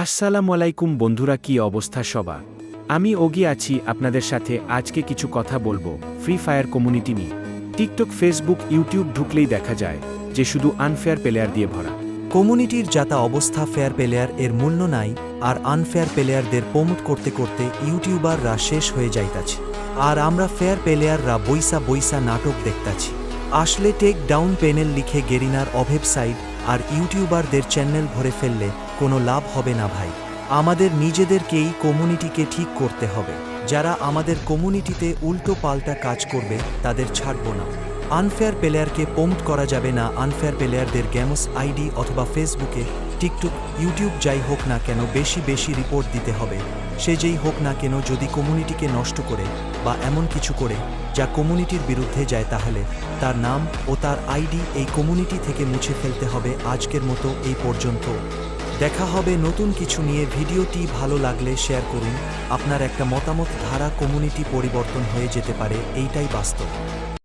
আসসালামু আলাইকুম বন্ধুরা, কি অবস্থা সবার? আমি ওগি আছি আপনাদের সাথে। আজকে কিছু কথা বলবো ফ্রি ফায়ার কমিউনিটি নিয়ে। টিকটক, ফেসবুক, ইউটিউব ঢুকলেই দেখা যায় যে শুধু আনফেয়ার প্লেয়ার দিয়ে ভরা। কমিউনিটির যাতা অবস্থা, ফেয়ার প্লেয়ার এর মূল্য নাই, আর আনফেয়ার প্লেয়ারদের প্রমোট করতে করতে ইউটিউবাররা শেষ হয়ে যাইতাছে, আর আমরা ফেয়ার প্লেয়াররা বইসা বইসা নাটক দেখতাছি। আসলে টেক ডাউন প্যানেল লিখে গেরিনার ওয়েবসাইট আর ইউটিউবারদের চ্যানেল ভরে ফেললে কোনো লাভ হবে না ভাই। আমাদের নিজেদেরকেই কমিউনিটিকে ঠিক করতে হবে। যারা আমাদের কমিউনিটিতে উল্টো পাল্টা কাজ করবে তাদের ছাড়ব না। আনফেয়ার প্লেয়ারকে প্রমোট করা যাবে না। আনফেয়ার প্লেয়ারদের গেমস আইডি অথবা ফেসবুকে, টিকটক, ইউটিউব যাই হোক না কেন বেশি বেশি রিপোর্ট দিতে হবে। সে যেই হোক না কেন, যদি কমিউনিটিকে নষ্ট করে বা এমন কিছু করে যা কমিউনিটির বিরুদ্ধে যায়, তাহলে তার নাম ও তার আইডি এই কমিউনিটি থেকে মুছে ফেলতে হবে। আজকের মতো এই পর্যন্ত। দেখা হবে নতুন কিছু নিয়ে। ভিডিওটি ভালো লাগলে শেয়ার করুন। আপনার একটা মতামত ধারা কমিউনিটি পরিবর্তন হয়ে যেতে পারে, এইটাই বাস্তব।